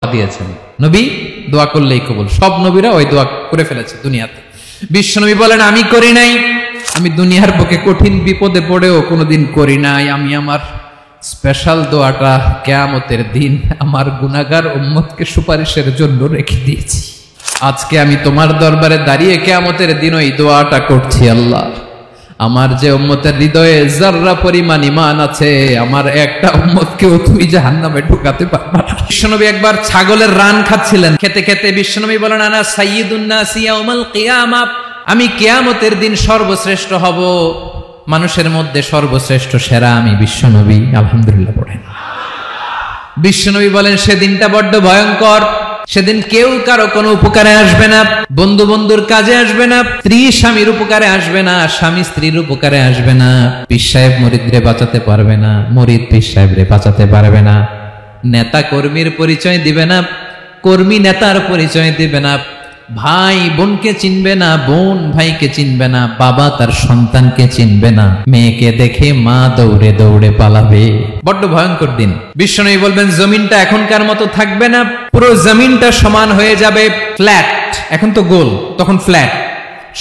দিয়েছেন, নবী দোয়া করলেই কবুল। সব নবীরা ওই দোয়া করে ফেলেছে দুনিয়াতে। বিশ্বনবী বলেন আমি করি নাই, আমি দুনিয়ার বুকে কঠিন বিপদে পড়েও কোনোদিন করি নাই। আমি আমার স্পেশাল দোয়াটা কিয়ামতের দিন আমার গুনাহগার উম্মতকে সুপারিশের জন্য রেখে দিয়েছি। আজকে আমি তোমার দরবারে দাঁড়িয়ে কিয়ামতের দিন ওই দোয়াটা করছি, আল্লাহ আমার যে উম্মতের হৃদয়ে যাররা পরিমাণ ঈমান আছে, আমার একটা উম্মতকেও তুই জাহান্নামে ঢুকাতে পারবা না। বিশ্বনবী একবার ছাগলের রান খাচ্ছিলেন, খেতে খেতে বিশ্বনবী বলেন আনা সাইয়্যিদুন নাসি ইয়াউমাল কিয়ামা, আমি কিয়ামতের দিন সর্বশ্রেষ্ঠ হব, মানুষের মধ্যে সর্বশ্রেষ্ঠ সেরা আমি বিশ্বনবী। আলহামদুলিল্লাহ পড়েন। বিশ্বনবী বলেন সেদিনটা বড্ড ভয়ঙ্কর, সেদিন কেউ কারো কোনো উপকারে আসবে না, বন্ধু বন্ধুর কাজে আসবে না, স্ত্রী স্বামীর উপকারে আসবে না, স্বামী স্ত্রীর উপকারে আসবে না, পীর সাহেব মুরিদরে বাঁচাতে পারবে না, মুরিদ পীর সাহেবরে বাঁচাতে পারবে না, নেতা কর্মীর পরিচয় দিবে না, কর্মী নেতার পরিচয় দিবে না, ভাই বোনকে চিনবে না, বোন ভাইকে চিনবে না, বাবা তার সন্তানকে চিনবে না, মেয়েকে দেখে মা দৌড়ে দৌড়ে পালাবে। বড্ড ভয়ঙ্কর দিন। বিশ্বনবী বলবেন জমিনটা এখনকার মতো থাকবে না, পুরো জমিনটা সমান হয়ে যাবে, ফ্ল্যাট। এখন তো গোল, তখন ফ্ল্যাট।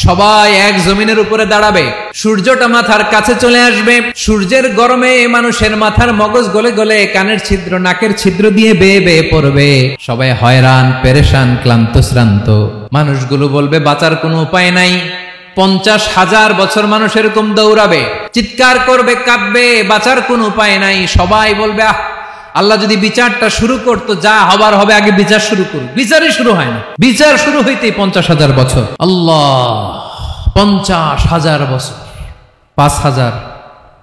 সবাই এক জমিনের উপরে দাঁড়াবে, সূর্যটা মাথার কাছে চলে আসবে, সূর্যের গরমে মানুষের মাথার মগজ গলে গলে কানের ছিদ্র নাকের ছিদ্র দিয়ে বেয়ে বেয়ে পড়বে। সবাই হয়রান পেরেশান ক্লান্ত শ্রান্ত। মানুষগুলো বলবে বাঁচার কোনো উপায় নাই। 50,000 বছর মানুষ এরকম দৌড়াবে, চিৎকার করবে, কাঁদবে, বাঁচার কোনো উপায় নাই। সবাই বলবে আল্লাহ যদি বিচারটা শুরু করতো, যা হবার হবে, আগে বিচার শুরু করুক। বিচারই শুরু হয় না, বিচার শুরু হইতেই 50,000 বছর। আল্লাহ, 50,000 বছর, 5,000,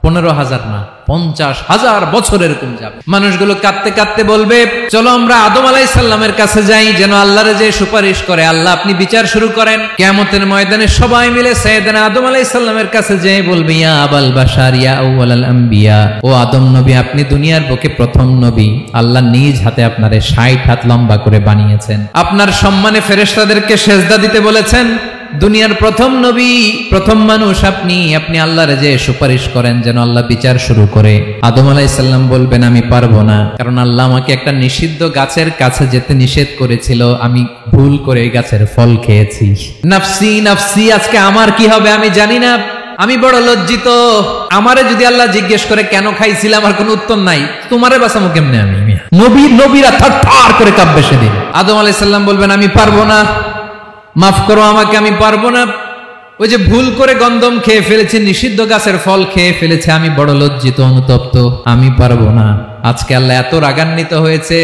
15,000 না, 50,000 বছর এরকম যাবে। মানুষগুলো কাঁদতে কাঁদতে বলবে চলো আমরা আদম আলাইহিস সালামের কাছে যাই, যেন আল্লাহরে যে সুপারিশ করে, আল্লাহ আপনি বিচার শুরু করেন। কিয়ামতের ময়দানে সবাই মিলে সাইয়েদনা আদম আলাইহিস সালামের কাছে যেয়ে বলবে ইয়া আবাল বাশার ইয়া আউয়ালাল আম্বিয়া, ও আদম নবী আপনি দুনিয়ার বুকে প্রথম নবী, আল্লাহ নিজ হাতে আপনারে 60 হাত লম্বা করে বানিয়েছেন, আপনার সম্মানে ফেরেশতাদেরকে সেজদা দিতে বলেছেন, দুনিয়ার প্রথম নবী প্রথম মানুষ আপনি, আপনি আল্লাহর যে সুপারিশ করেন যেন আল্লাহ বিচার শুরু করে। আদম আলাইহিস সালাম বলবেন আমি পারবো না, কারণ আল্লাহ আমাকে একটা নিষিদ্ধ গাছের কাছে যেতে নিষেধ করেছিল, আমি ভুল করে এই গাছের ফল খেয়েছি। নাফসি নাফসি, আজকে আমার কি হবে আমি জানি না, আমি বড় লজ্জিত। আমারে যদি আল্লাহ জিজ্ঞেস করে কেন খাইছিলাম, আমার কোনো উত্তর নাই, তোমারে বাঁচামো কেমনে আমি? নবীরা থারথার করে কাঁপবে সেদিন। আদম আলাইহিস সালাম বলবেন আমি পারবো না, মাফ করো আমাকে, আমি পারবো না, ওই যে ভুল করে গন্ধম খেয়ে ফেলেছি, নিষিদ্ধ গাছের ফল খেয়ে ফেলেছে, আমি বড় লজ্জিত অনুতপ্ত, আমি পারবো না। আজকে আল্লাহ এত রাগান্বিত হয়েছে,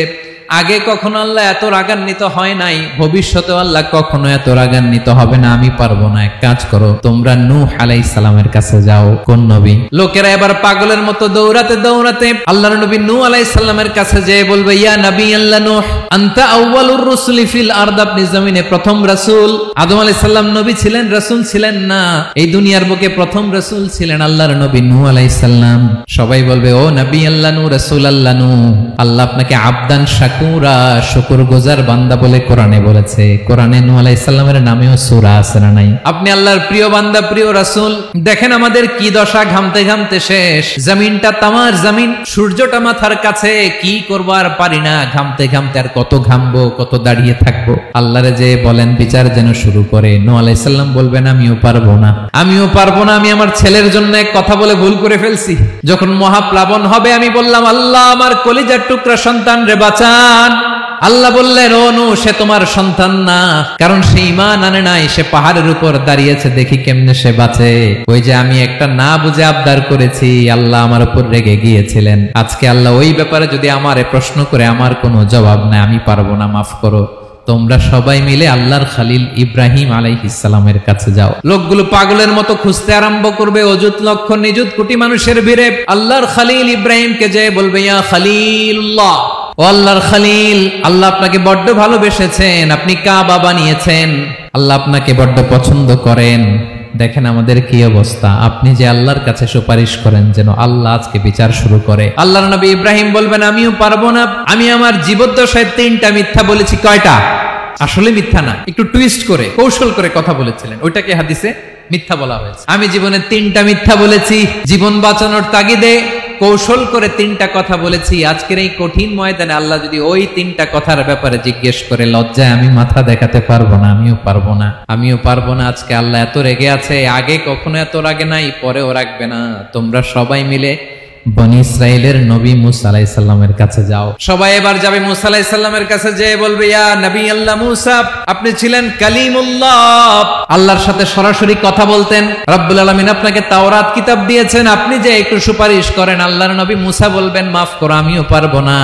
আগে কখনো আল্লাহ এত রাগান্বিত হয় নাই, ভবিষ্যতে আল্লাহ কখনো এত রাগান্বিত হবে না, আমি পারবো না। এক কাজ করো, তোমরা নূহ আলাইহিস সালামের কাছে যাও। কোন নবী? লোকেরা এবার পাগলের মতো দৌড়াতে দৌড়াতে আল্লাহর নবী নূহ আলাইহিস সালামের কাছে যেয়ে বলবে ইয়া নবী আল্লাহ নূহ আনতা আউয়ালুর রাসূলি ফিল আরদ, আপনি জমিনে প্রথম রাসূল। আদম আলাইহিস সালাম নবী ছিলেন, রাসূল ছিলেন না, এই দুনিয়ার বুকে প্রথম রাসূল ছিলেন আল্লাহর নবী নূহ আলাইহিস সালাম। সবাই বলবে ও নবী আল্লাহ নূহ, রাসূল আল্লাহ নূহ, আল্লাহ আপনাকে আবদান শাকুরা, শুকর গুজার বান্দা বলে কোরআনে বলেছে। কোরআনে নূহ আলাইহিস সালামের নামেও সূরা আছে না নাই? আপনি আল্লাহর প্রিয় বান্দা, প্রিয় রাসূল। দেখেন আমাদের কি দশা, ঘামতে ঘামতে শেষ, জমিনটা তামার জমিন, সূর্যটা মাথার কাছে, কি করবো আর পারি না, ঘামতে ঘামতে আর কত ঘামবো, কত দাঁড়িয়ে থাকবো। আল্লাহরে যে বলেন বিচার যেন শুরু করে। নূহ আলাইহিস সালাম বলবেন আমিও পারবো না, আমিও পারবো না, আমি আমার ছেলের জন্য এক কথা বলে ভুল করে ফেলছি। যখন মহাপ্লাবন হবে আমি বললাম আল্লাহ আমার কলিজার টুকরা সন্তান রে বাঁচান। আল্লাহ বললেন ও নূহ সে তোমার সন্তান না, কারণ সে ঈমান আনে নাই, সে পাহাড়ের উপর দাঁড়িয়েছে, দেখি কেমনে সে বাঁচে। ওই যে আমি একটা না বুঝে আবদার করেছি, আল্লাহ আমার উপর রেগে গিয়েছিলেন। আজকে আল্লাহ ওই ব্যাপারে যদি আমারে প্রশ্ন করে, আমার কোনো জবাব নাই, আমি পারবো না, মাফ করো। তোমরা সবাই মিলে আল্লাহর খলিল ইব্রাহিম আলাইহিস সালামের কাছে যাও। লোকগুলো পাগলের মতো খুঁজতে আরম্ভ করবে, অযুত লক্ষ নিযুত কোটি মানুষের ভিড়ে আল্লাহর খলিল ইব্রাহিমকে যে বলবে ইয়া খলিলুল্লাহ, ও আল্লাহর খলিল, আল্লাহ আপনাকে বড্ড ভালোবেসেছেন, আপনি কাবা বানিয়েছেন, আল্লাহ আপনাকে বড্ড পছন্দ করেন। দেখেন আমাদের কি অবস্থা, আপনি যে আল্লাহর কাছে সুপারিশ করেন যেন আল্লাহ আজকে বিচার শুরু করে। আল্লাহর নবী ইব্রাহিম বলবেন আমিও পারবো না, আমি আমার জীবদ্দশায় 3টা মিথ্যা বলেছি। কয়টা? আসলে মিথ্যা না, একটু টুইস্ট করে কৌশল করে কথা বলেছিলেন, ওইটাকে হাদিসে মিথ্যা বলা হয়েছে। আমি জীবনে 3টা মিথ্যা বলেছি, জীবন বাঁচানোর তাগিদে কৌশল করে 3টা কথা বলেছি। আজকের এই কঠিন ময়দানে আল্লাহ যদি ওই 3টা কথার ব্যাপারে জিজ্ঞেস করে, লজ্জায় আমি মাথা দেখাতে পারবো না, আমিও পারবো না। আজকে আল্লাহ এত রেগে আছে, আগে কখনো এত রাগে নাই, পরেও রাখবে না। তোমরা সবাই মিলে বনি ইসরাইলের নবী মুসা আলাইহিস সালামের কাছে যাও। সবাই এবার যাবে মুসা আলাইহিস সালামের কাছে, যেয়ে বলবে, ইয়া নবী আল্লাহ মুসা, আপনি ছিলেন কালিমুল্লাহ, আল্লাহর সাথে সরাসরি কথা বলতেন। রব্বুল আলামিন আপনাকে তাওরাত কিতাব দিয়েছেন, আপনি যে একটু সুপারিশ করেন। আল্লাহর নবী মুসা বলবেন, মাফ করো, আমিও পারবো না।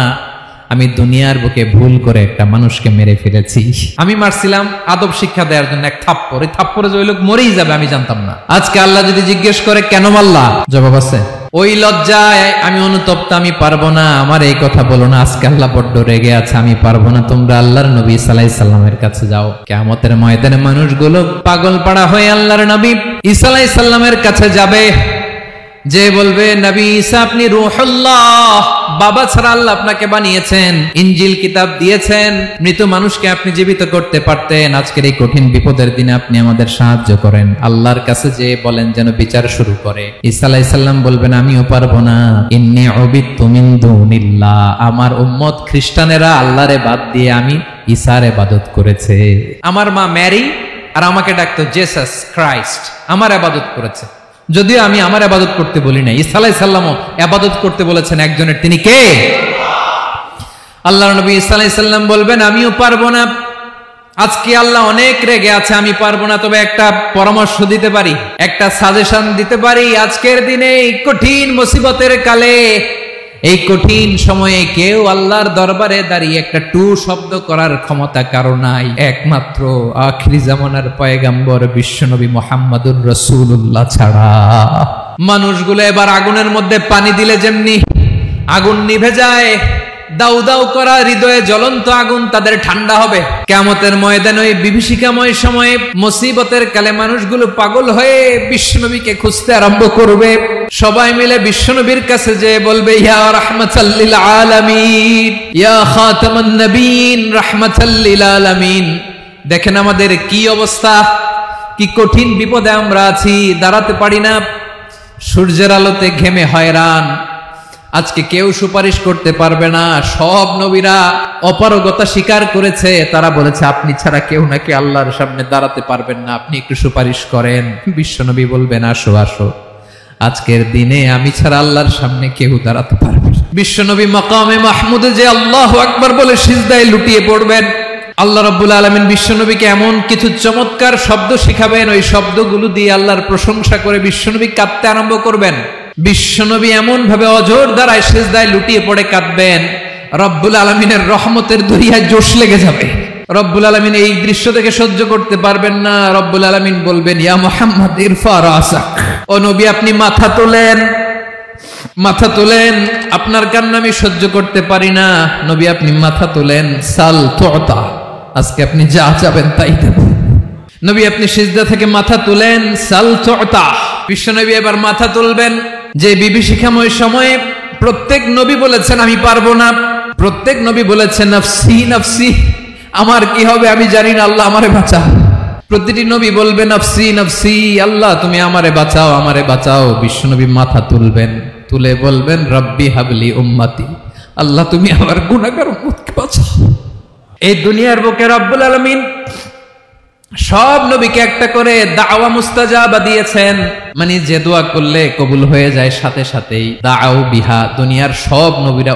আমি দুনিয়ার বুকে ভুল করে একটা মানুষকে মেরে ফেলেছি। আমি মারছিলাম আদব শিক্ষা দেওয়ার জন্য এক থাপ্পড়, এই থাপ্পড়ে যে ওই লোক মরেই যাবে আমি জানতাম না। আজকে আল্লাহ যদি জিজ্ঞেস করে কেন মারলা, জবাব আছে। ওই লজ্জায় আমি অনুতপ্ত, আমি পারবো না, আমার এই কথা বলো না। আজকে আল্লাহ বড্ড রেগে আছে, আমি পারবো না। তোমরা আল্লাহর নবী ঈসা আলাইহিস সালামের কাছে যাও। কিয়ামতের ময়দানে মানুষগুলো পাগল পাড়া হয়ে আল্লাহর নবী ঈসা আলাইহিস সালামের কাছে যাবে, যে বলবে, নবী ঈসা আপনি রূহুল্লাহ, বাবা ছাড়া আল্লাহ আপনাকে বানিয়েছেন, ইনজিল কিতাব দিয়েছেন, মৃত মানুষকে আপনি জীবিত করতে পারতেন। আজকের এই কঠিন বিপদের দিনে আপনি আমাদের সাহায্য করেন। আল্লাহর কাছে যে বলেন যেন বিচার শুরু করে। ঈসা আলাইহিস সালাম বলবেন, আমিও পারবো না। ইন্নী উবিদতু মিন দুনিল্লাহ, আমার উম্মত খ্রিস্টানেরা আল্লাহরে বাদ দিয়ে আমি ঈসার ইবাদত করেছে। আমার মা ম্যারি আর আমাকে ডাকতো জেসাস ক্রাইস্ট, আমার ইবাদত করেছে। যদিও আমি আমার ইবাদত করতে বলি না, ঈসা আলাইহিস সালামও ইবাদত করতে বলেছেন একজনের, তিনি কে? আল্লাহর নবী ঈসা আলাইহিস সালাম বলবেন, আমিও পারবো না। আজকে আল্লাহ অনেক রেগে আছে, আমি পারবো না। তবে একটা পরামর্শ দিতে পারি, একটা সাজেশন দিতে পারি। আজকের দিনে এই কঠিন মুসিবতের কালে, এই কঠিন সময়ে কেউ আল্লাহর দরবারে দাঁড়িয়ে একটা টু শব্দ করার ক্ষমতা কারো নাই, একমাত্র আখিরি জামানার পয়গম্বর বিশ্বনবী মুহাম্মদুর রাসূলুল্লাহ ছাড়া। মানুষগুলো এবার আগুনের মধ্যে পানি দিলে যেমনি আগুন নিভে যায়, দাউ দাউ করা হৃদয়ে জ্বলন্ত আগুন তাদের ঠান্ডা হবে। কিয়ামতের ময়দানে ওই বিভীষিকাময় সময়ে, মুসিবতের কালে মানুষগুলো পাগল হয়ে বিশ্বনবীকে খুঁজতে আরম্ভ করবে। সবাই মিলে বিশ্বনবীর কাছে যেয়ে বলবে, ইয়া রাহমাতাল লিল আলামিন, ইয়া খাতামান নবিয়্যিন, রাহমাতাল লিল আলামিন। দেখেন আমাদের কি অবস্থা, কি কঠিন বিপদে আমরা আছি, দাঁড়াতে পারি না, সূর্যের আলোতে ঘেমে হয়রান। আজকে কেউ সুপারিশ করতে পারবে না। সব নবীরা অপারগতা স্বীকার করেছে, তারা বলেছে আপনি ছাড়া কেউ নাকি আল্লাহর সামনে দাঁড়াতে পারবেন না, আপনি একটু সুপারিশ করেন। বিশ্বনবী বলবেন, আসো আসো, আজকের দিনে আমি ছাড়া আল্লাহর সামনে কেউ দাঁড়াতে পারবে না। বিশ্বনবী মাকামে মাহমুদে যে আল্লাহু আকবার বলে সিজদায় লুটিয়ে পড়বেন। আল্লাহ রাব্বুল আলামিন বিশ্বনবীকে এমন কিছু চমৎকার শব্দ শিখাবেন, ওই শব্দগুলো দিয়ে আল্লাহর প্রশংসা করে বিশ্বনবী কাঁদতে আরম্ভ করবেন। বিশ্বনবী এমন ভাবে অজর দ্বারায় সিজদায় লুটিয়ে পড়ে কাঁদবেন, রব্বুল আলামিনের রহমতের দরিয়ায় জোশ লেগে যাবে। রব্বুল আলামিন এই দৃশ্য থেকে সহ্য করতে পারবেন না। রব্বুল আলামিন বলবেন, ইয়া মুহাম্মদ ইরফা রাসাক, ও নবী আপনি মাথা তোলেন, মাথা তোলেন, আপনার কান্না আমি সহ্য করতে পারি না। নবী আপনি মাথা তোলেন, সাল তুতা, আজকে আপনি যা চাবেন তাই দেব। নবী আপনি সিজদা থেকে মাথা তুলেন, সাল তুতা। বিশ্বনবী এবার মাথা তুলবেন। যে বিভীষিকাময় সময়ে প্রত্যেক নবী বলেছেন আমি পারবো না, প্রত্যেক নবী বলেছেন নফসি নফসি, আমার কি হবে আমি জানি না, আল্লাহ আমারে বাঁচাও। প্রতিটি নবী বলবে নফসি নফসি, আল্লাহ তুমি আমারে বাঁচাও, আমারে বাঁচাও। বিশ্বনবী মাথা তুলবেন, তুলে বলবেন রব্বি হাবলি উম্মতি, আল্লাহ তুমি আমার গুনাহগার উম্মতকে বাঁচাও। এই দুনিয়ার বুকে রব্বুল আলামিন সব নবীকে একটা করে দাওয়া মুস্তাজাবা দিয়েছেন, মানে যে দোয়া করলে কবুল হয়ে যায় সাথে সাথেই। দাও বিহা, দুনিয়ার সব নবীরা